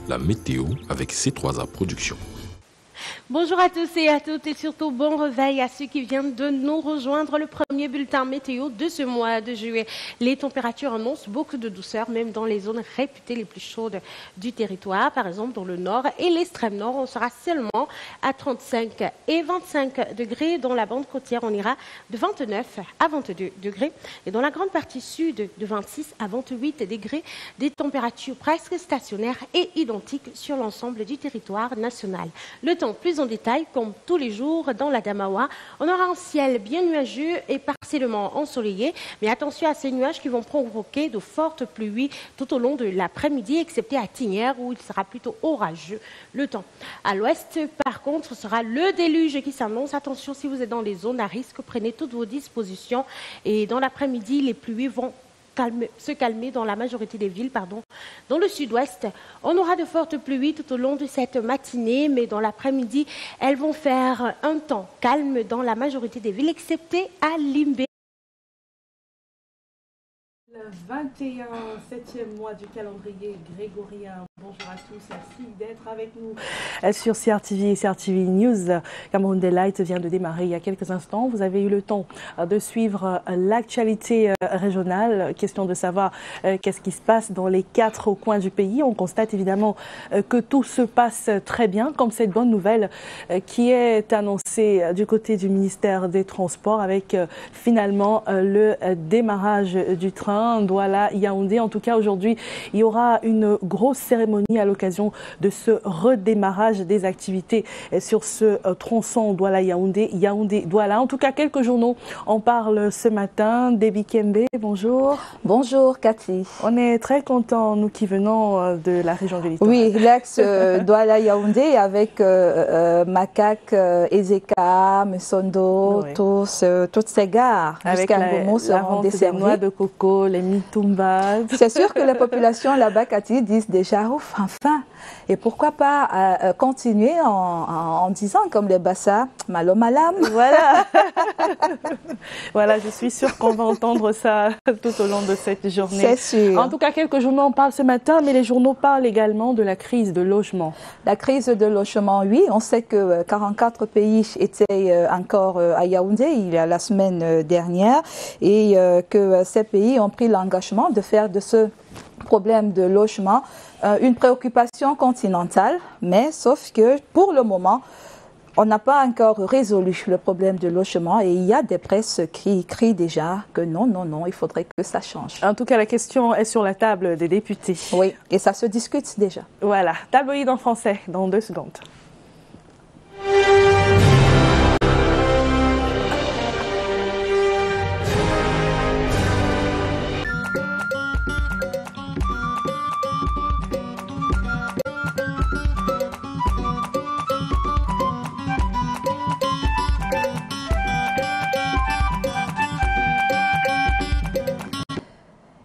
la météo avec C3A Productions. Bonjour à tous et à toutes et surtout bon réveil à ceux qui viennent de nous rejoindre. Le premier bulletin météo de ce mois de juillet. Les températures annoncent beaucoup de douceur, même dans les zones réputées les plus chaudes du territoire. Par exemple, dans le nord et l'extrême nord, on sera seulement à 35 et 25 degrés. Dans la bande côtière, on ira de 29 à 22 degrés. Et dans la grande partie sud, de 26 à 28 degrés. Des températures presque stationnaires et identiques sur l'ensemble du territoire national. Le temps plus en détail, comme tous les jours dans la Damawa, on aura un ciel bien nuageux et partiellement ensoleillé, mais attention à ces nuages qui vont provoquer de fortes pluies tout au long de l'après-midi, excepté à Tignières où il sera plutôt orageux le temps. À l'ouest, par contre, ce sera le déluge qui s'annonce. Attention, si vous êtes dans les zones à risque, prenez toutes vos dispositions et dans l'après-midi, les pluies vont se calmer dans la majorité des villes. Dans le sud-ouest, on aura de fortes pluies tout au long de cette matinée, mais dans l'après-midi, elles vont faire un temps calme dans la majorité des villes, excepté à Limbé. Le 7e mois du calendrier grégorien. Bonjour à tous, merci d'être avec nous. Sur CRTV et CRTV News, Cameroun Daylight vient de démarrer il y a quelques instants. Vous avez eu le temps de suivre l'actualité régionale. Question de savoir qu'est-ce qui se passe dans les 4 coins du pays. On constate évidemment que tout se passe très bien, comme cette bonne nouvelle qui est annoncée du côté du ministère des Transports avec finalement le démarrage du train Douala-Yaoundé. En tout cas, aujourd'hui, il y aura une grosse cérémonie à l'occasion de ce redémarrage des activités sur ce tronçon Douala-Yaoundé, Yaoundé-Douala. En tout cas, quelques journaux en parlent ce matin. Déby Kembe, bonjour. Bonjour, Cathy. On est très contents, nous qui venons de la région du littoral. Oui, l'ex Douala-Yaoundé avec Makak, Ezeka, Msondo, oui. Toutes ces gares jusqu'à Ngomo seront desservies. Noix de coco, les mitumbas. C'est sûr que la population là-bas, Cathy, disent déjà, ouf, enfin. Et pourquoi pas continuer en disant comme les Bassa, malo malam. Voilà. Voilà, je suis sûre qu'on va entendre ça tout au long de cette journée. C'est sûr. En tout cas, quelques journaux en parlent ce matin, mais les journaux parlent également de la crise de logement. La crise de logement, oui. On sait que 44 pays étaient encore à Yaoundé il y a la semaine dernière et que ces pays ont pris l'engagement de faire de ce problème de logement une préoccupation continentale, mais sauf que pour le moment, on n'a pas encore résolu le problème de logement et il y a des presses qui crient déjà que non, il faudrait que ça change. En tout cas, la question est sur la table des députés. Oui, et ça se discute déjà. Voilà, tabloïd en français dans 2 secondes.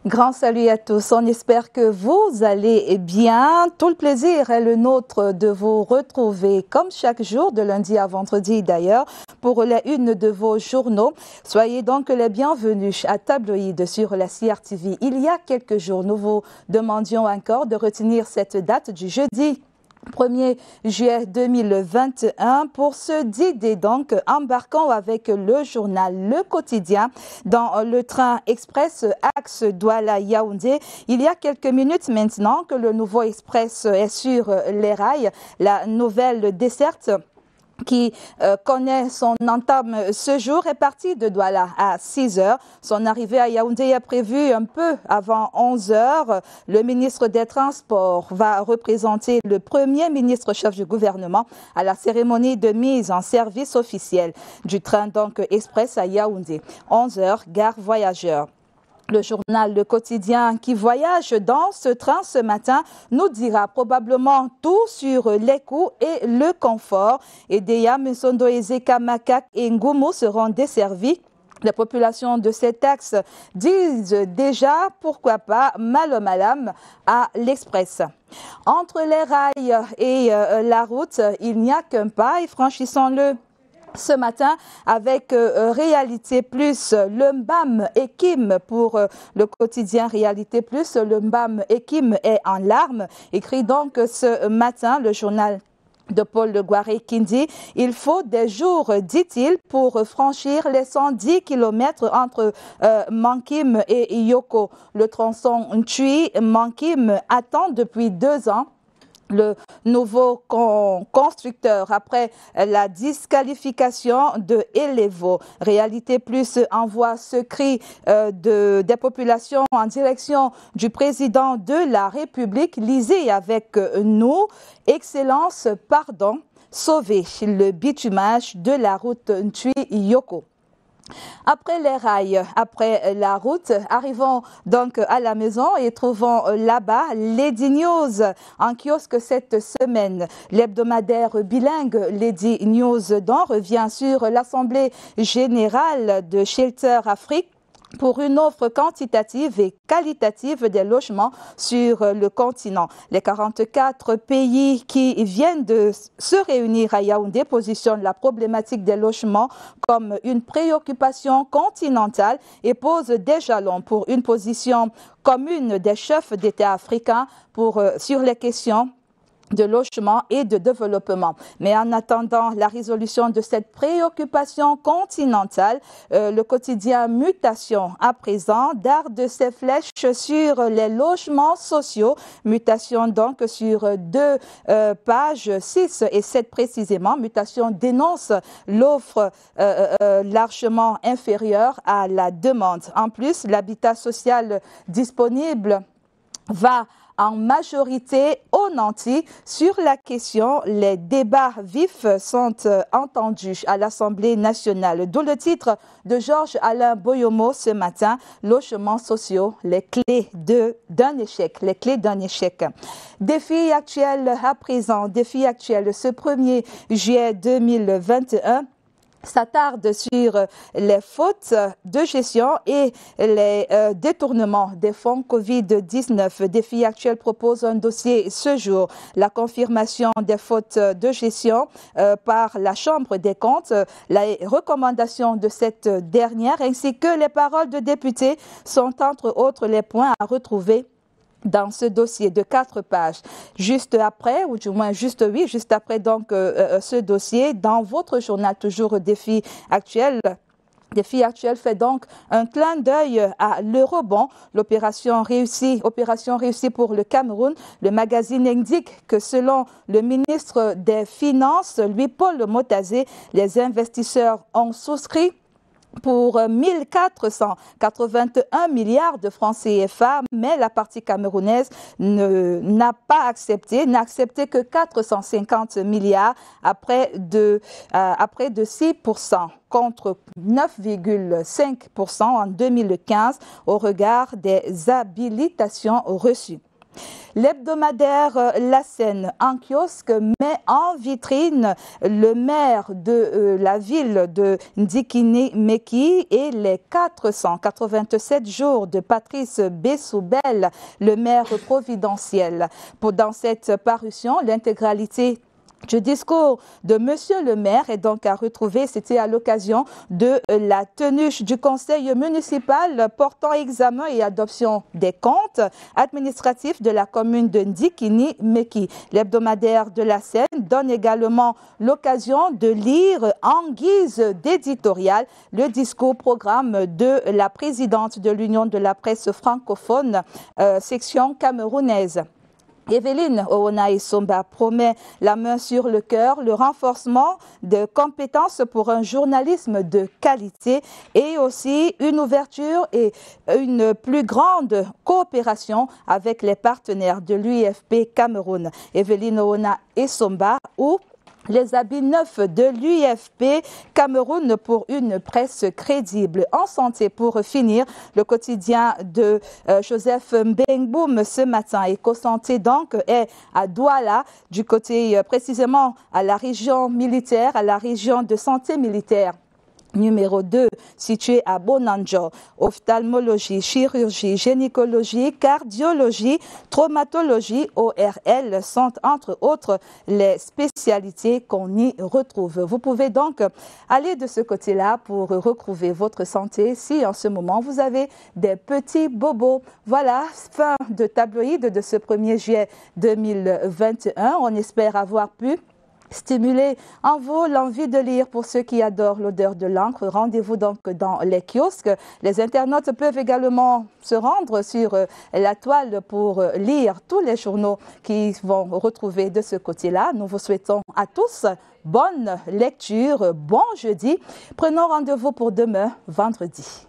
Grand salut à tous, on espère que vous allez bien. Tout le plaisir est le nôtre de vous retrouver comme chaque jour, de lundi à vendredi d'ailleurs, pour la une de vos journaux. Soyez donc les bienvenus à Tabloïd sur la CRTV. Il y a quelques jours, nous vous demandions encore de retenir cette date du jeudi 1er juillet 2021 pour ce dîner, donc embarquant avec le journal Le Quotidien dans le train express axe Douala-Yaoundé. Il y a quelques minutes maintenant que le nouveau express est sur les rails. La nouvelle desserte qui connaît son entame ce jour est parti de Douala à 6h. Son arrivée à Yaoundé est prévue un peu avant 11h. Le ministre des Transports va représenter le premier ministre chef du gouvernement à la cérémonie de mise en service officielle du train donc express à Yaoundé. 11h, gare voyageurs. Le journal Le Quotidien qui voyage dans ce train ce matin nous dira probablement tout sur les coûts et le confort. Edeya, Msondo, Ezeka, Makak et Ngoumou seront desservis. Les populations de cet axe disent déjà, pourquoi pas, malo malam à l'Express. Entre les rails et la route, il n'y a qu'un pas et franchissons-le ce matin avec Réalité Plus, le Mbam Ekim pour le quotidien Réalité Plus. Le Mbam Ekim est en larmes, écrit donc ce matin le journal de Paul Le Guaré Kindi. Il faut des jours, dit-il, pour franchir les 110 km entre Mankim et Yoko. Le tronçon Ntui-Mankim attend depuis 2 ans le nouveau constructeur après la disqualification de Elevo. Réalité Plus envoie ce cri des populations en direction du président de la République. Lisez avec nous. Excellence, pardon, sauvez le bitumage de la route Ntui-Yoko. Après les rails, après la route, arrivons donc à la maison et trouvons là-bas Lady News en kiosque cette semaine. L'hebdomadaire bilingue Lady News revient sur l'Assemblée générale de Shelter Afrique pour une offre quantitative et qualitative des logements sur le continent. Les 44 pays qui viennent de se réunir à Yaoundé positionnent la problématique des logements comme une préoccupation continentale et posent des jalons pour une position commune des chefs d'État africains sur les questions de logement et de développement. Mais en attendant la résolution de cette préoccupation continentale, le quotidien Mutation à présent darde ses flèches sur les logements sociaux. Mutation donc sur 2 pages 6 et 7 précisément. Mutation dénonce l'offre largement inférieure à la demande. En plus, l'habitat social disponible va en majorité au nanti. Sur la question, les débats vifs sont entendus à l'Assemblée nationale. D'où le titre de Georges-Alain Boyomo ce matin, Logements sociaux, les clés d'un échec. Les clés d'un échec. Défi actuel à présent, défi actuel ce 1er juillet 2021. S'attarde sur les fautes de gestion et les détournements des fonds Covid-19. Défi actuel propose un dossier ce jour. La confirmation des fautes de gestion par la Chambre des comptes, les recommandations de cette dernière ainsi que les paroles de députés sont entre autres les points à retrouver dans ce dossier de 4 pages. Juste après, ou du moins juste après donc ce dossier, dans votre journal toujours Défi actuel. Défi actuel fait donc un clin d'œil à l'eurobond, l'opération réussie pour le Cameroun. Le magazine indique que selon le ministre des Finances, Louis-Paul Motazé, les investisseurs ont souscrit pour 1481 milliards de francs CFA, mais la partie camerounaise n'a accepté que 450 milliards à près de 6%, contre 9,5% en 2015 au regard des habilitations reçues. L'hebdomadaire La Seine en kiosque met en vitrine le maire de la ville de Ndikini-Meki et les 487 jours de Patrice Bessoubel, le maire providentiel. Dans cette parution, l'intégralité du discours de Monsieur le maire est donc à retrouver. C'était à l'occasion de la tenue du conseil municipal portant examen et adoption des comptes administratifs de la commune de Ndikini-Meki. L'hebdomadaire de la Seine donne également l'occasion de lire en guise d'éditorial le discours programme de la présidente de l'Union de la presse francophone, section camerounaise. Evelyne Owona-Essomba promet la main sur le cœur, le renforcement de compétences pour un journalisme de qualité et aussi une ouverture et une plus grande coopération avec les partenaires de l'UFP Cameroun. Evelyne Owona-Essomba ou les habits neufs de l'UFP Cameroun pour une presse crédible. En santé, pour finir, le quotidien de Joseph Mbengboum ce matin. EcoSanté donc est à Douala, du côté précisément à la région militaire, à la région de santé militaire Numéro 2, situé à Bonanjo, ophtalmologie, chirurgie, gynécologie, cardiologie, traumatologie, ORL sont entre autres les spécialités qu'on y retrouve. Vous pouvez donc aller de ce côté-là pour retrouver votre santé si en ce moment vous avez des petits bobos. Voilà, fin de tabloïd de ce 1er juillet 2021. On espère avoir pu stimuler en vous l'envie de lire pour ceux qui adorent l'odeur de l'encre. Rendez-vous donc dans les kiosques. Les internautes peuvent également se rendre sur la toile pour lire tous les journaux qu'ils vont retrouver de ce côté-là. Nous vous souhaitons à tous bonne lecture, bon jeudi. Prenons rendez-vous pour demain, vendredi.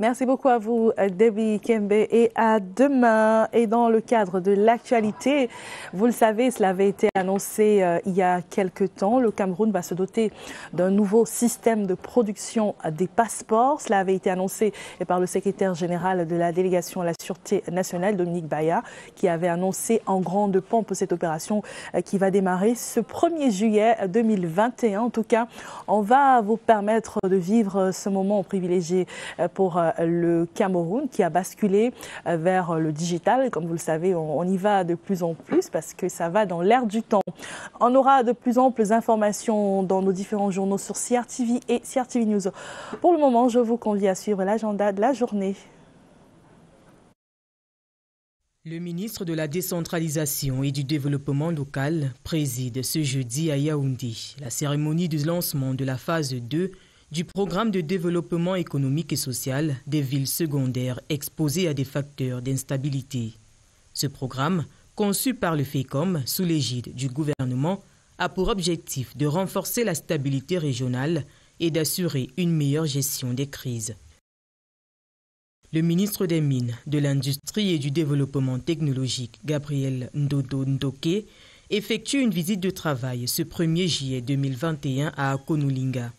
Merci beaucoup à vous, Debbie Kembe, et à demain. Et dans le cadre de l'actualité, vous le savez, cela avait été annoncé il y a quelque temps. Le Cameroun va se doter d'un nouveau système de production des passeports. Cela avait été annoncé par le secrétaire général de la délégation à la Sûreté nationale, Dominique Baya, qui avait annoncé en grande pompe cette opération qui va démarrer ce 1er juillet 2021. En tout cas, on va vous permettre de vivre ce moment privilégié pour le Cameroun qui a basculé vers le digital. Comme vous le savez, on y va de plus en plus parce que ça va dans l'air du temps. On aura de plus amples informations dans nos différents journaux sur CRTV et CRTV News. Pour le moment, je vous convie à suivre l'agenda de la journée. Le ministre de la Décentralisation et du Développement local préside ce jeudi à Yaoundé la cérémonie du lancement de la phase 2 du programme de développement économique et social des villes secondaires exposées à des facteurs d'instabilité. Ce programme, conçu par le FECOM sous l'égide du gouvernement, a pour objectif de renforcer la stabilité régionale et d'assurer une meilleure gestion des crises. Le ministre des Mines, de l'Industrie et du Développement technologique, Gabriel Ndodo Ndoké, effectue une visite de travail ce 1er juillet 2021 à Akonulinga.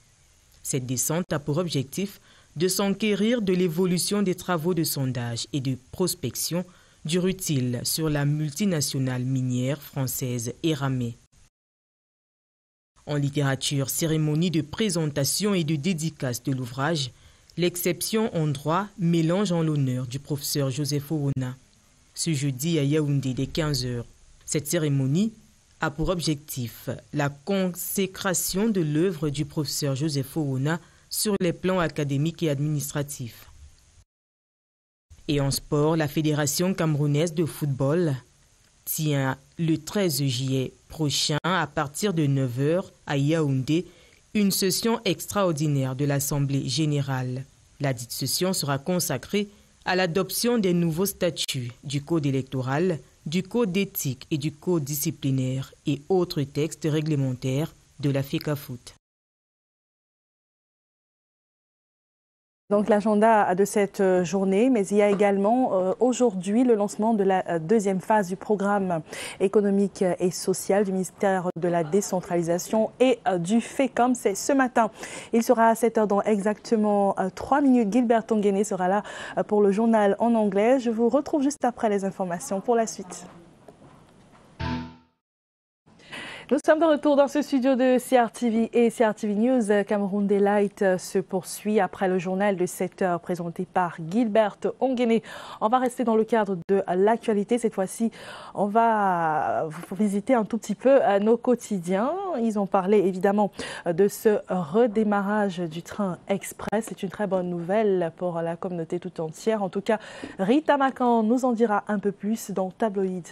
Cette descente a pour objectif de s'enquérir de l'évolution des travaux de sondage et de prospection du rutile sur la multinationale minière française Eramé. En littérature, cérémonie de présentation et de dédicace de l'ouvrage, l'exception en droit mélange en l'honneur du professeur Joseph Owona. Ce jeudi à Yaoundé dès 15h. Cette cérémonie a pour objectif la consécration de l'œuvre du professeur Joseph Owona sur les plans académiques et administratifs. Et en sport, la Fédération camerounaise de football tient le 13 juillet prochain à partir de 9h à Yaoundé une session extraordinaire de l'Assemblée générale. La dite session sera consacrée à l'adoption des nouveaux statuts du Code électoral, du Code d'éthique et du Code disciplinaire et autres textes réglementaires de la FECAFOOT. Donc l'agenda de cette journée, mais il y a également aujourd'hui le lancement de la deuxième phase du programme économique et social du ministère de la décentralisation et du FECOM. C'est ce matin. Il sera à 7h dans exactement 3 minutes. Gilbert Tonguéné sera là pour le journal en anglais. Je vous retrouve juste après les informations pour la suite. Nous sommes de retour dans ce studio de CRTV et CRTV News. Cameroun Daylight se poursuit après le journal de 7h présenté par Gilbert Tonguéné. On va rester dans le cadre de l'actualité. Cette fois-ci, on va visiter un tout petit peu nos quotidiens. Ils ont parlé évidemment de ce redémarrage du train express. C'est une très bonne nouvelle pour la communauté tout entière. En tout cas, Rita Macan nous en dira un peu plus dans Tabloïd.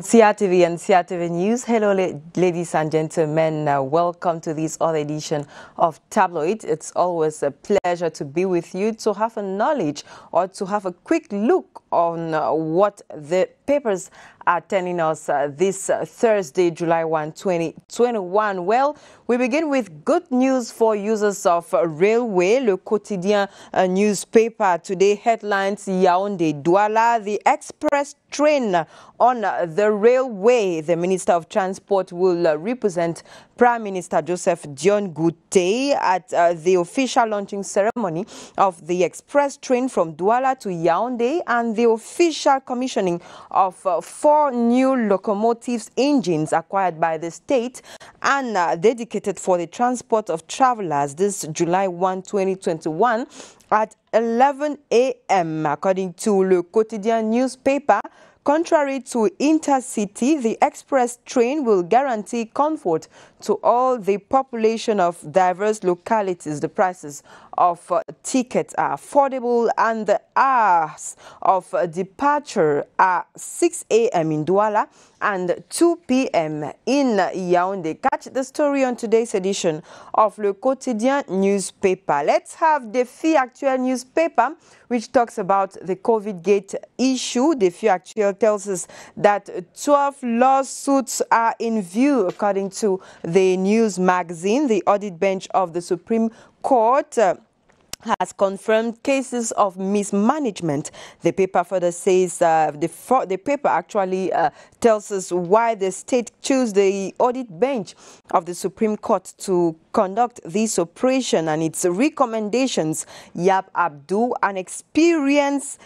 CRTV and CRTV News. Hello, ladies and gentlemen. Welcome to this other edition of Tabloid. It's always a pleasure to be with you, to have a knowledge or to have a quick look on what the papers are telling us this Thursday, July 1, 2021. Well, we begin with good news for users of railway. Le Quotidien newspaper today headlines Yaoundé Douala, the express train on the railway. The Minister of Transport will represent Prime Minister Joseph Dion Goutey at the official launching ceremony of the express train from Douala to Yaoundé and the official commissioning of 4 new locomotives engines acquired by the state and dedicated for the transport of travelers this July 1, 2021 at 11 a.m. According to Le Quotidien newspaper, contrary to Intercity, the express train will guarantee comfort to all the population of diverse localities. The prices of tickets are affordable and the hours of departure are 6 a.m. in Douala and 2 p.m. in Yaoundé. Catch the story on today's edition of Le Quotidien newspaper. Let's have Défi Actuel newspaper, which talks about the COVID gate issue. Défi Actuel tells us that 12 lawsuits are in view, according to the news magazine. The audit bench of the Supreme Court has confirmed cases of mismanagement. The paper further says the paper actually tells us why the state chose the audit bench of the Supreme Court to conduct this operation and its recommendations. Yab Abdul, an experienced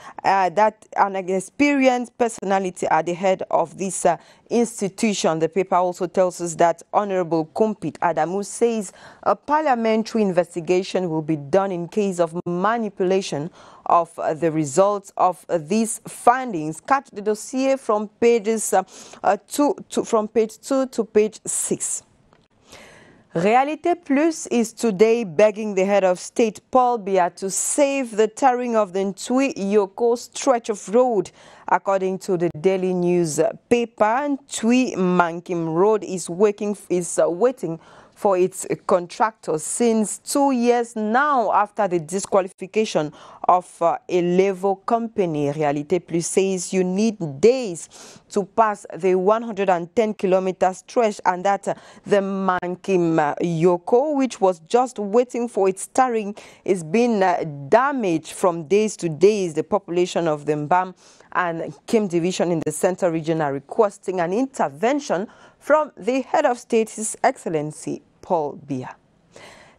personality at the head of this institution. The paper also tells us that Honorable Kompit Adamu says a parliamentary investigation will be done in case of manipulation of the results of these findings. Catch the dossier from pages from page 2 to page 6. Réalité Plus is today begging the head of state, Paul Biya, to save the tarring of the Ntwi-Yoko stretch of road. According to the Daily News paper, Ntwi-Mankim Road is waiting for its contractors since 2 years now after the disqualification of a Levo company. Réalité Plus says you need days to pass the 110-kilometer stretch and that the Mankim Yoko, which was just waiting for its tarring, is being damaged from days to days. The population of the Mbam and Kim division in the Central region are requesting an intervention from the head of state, His Excellency Paul Biya.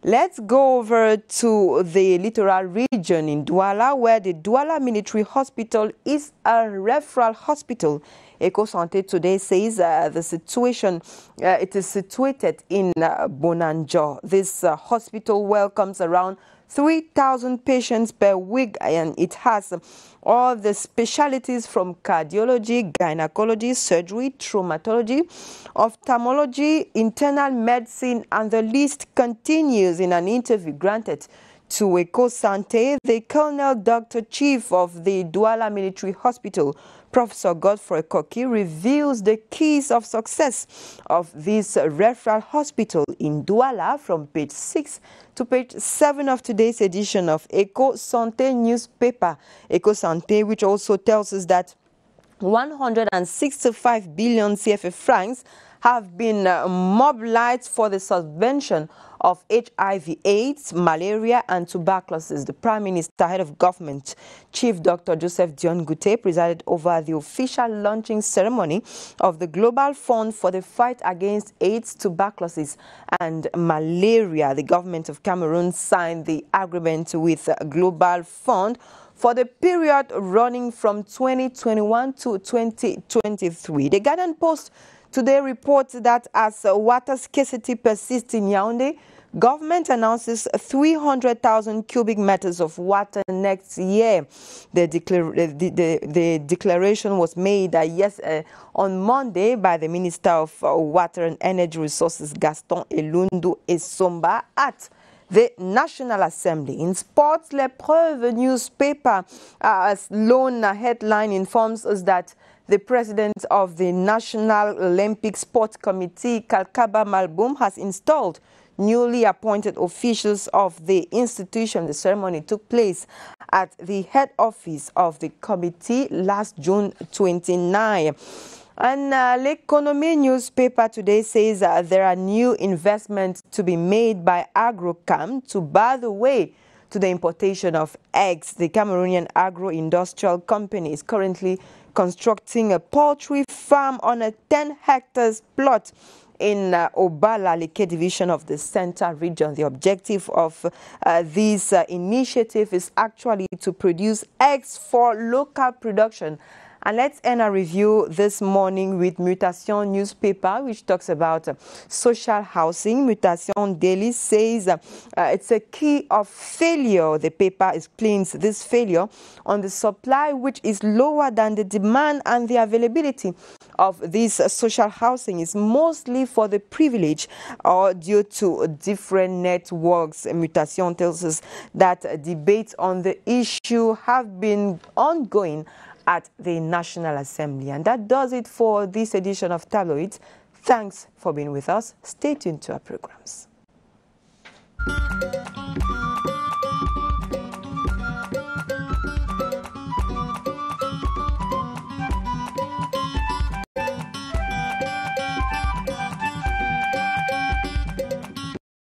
Let's go over to the littoral region in Douala, where the Douala Military Hospital is a referral hospital. EcoSanté today says the situation, it is situated in Bonanjo. This hospital welcomes around 3,000 patients per week and it has all the specialties from cardiology, gynecology, surgery, traumatology, ophthalmology, internal medicine, and the list continues. In an interview granted to EcoSanté, the Colonel Dr. Chief of the Douala Military Hospital, Professor Godfrey Koki, reveals the keys of success of this referral hospital in Douala from page 6 to page 7 of today's edition of EcoSanté newspaper. EcoSanté, which also tells us that 165 billion CFA francs have been mobilized for the subvention of HIV/AIDS, malaria and tuberculosis. The Prime Minister, head of government, Chief Dr. Joseph Dion Goutey, presided over the official launching ceremony of the Global Fund for the Fight Against AIDS, Tuberculosis and Malaria. The government of Cameroon signed the agreement with the Global Fund for the period running from 2021 to 2023. The Guardian Post today reports that as water scarcity persists in Yaoundé, government announces 300,000 cubic meters of water next year. The declaration was made on Monday by the Minister of Water and Energy Resources, Gaston Elundu Esomba, at the National Assembly. In sports, L'Épreuve newspaper lone headline informs us that The president of the National Olympic Sports Committee, Kalkaba Malboum, has installed newly appointed officials of the institution. The ceremony took place at the head office of the committee last June 29. And L'Economie newspaper today says there are new investments to be made by Agrocam to bar the way to the importation of eggs. The Cameroonian agro-industrial company is currently constructing a poultry farm on a 10 hectares plot in Obala, Leke division of the Center region. The objective of this initiative is actually to produce eggs for local production. And let's end our review this morning with Mutation newspaper, which talks about social housing. Mutation Daily says it's a key of failure. The paper explains this failure on the supply, which is lower than the demand, and the availability of this social housing is mostly for the privileged or due to different networks. Mutation tells us that debates on the issue have been ongoing at the National Assembly. And that does it for this edition of Tabloids. Thanks for being with us. Stay tuned to our programs.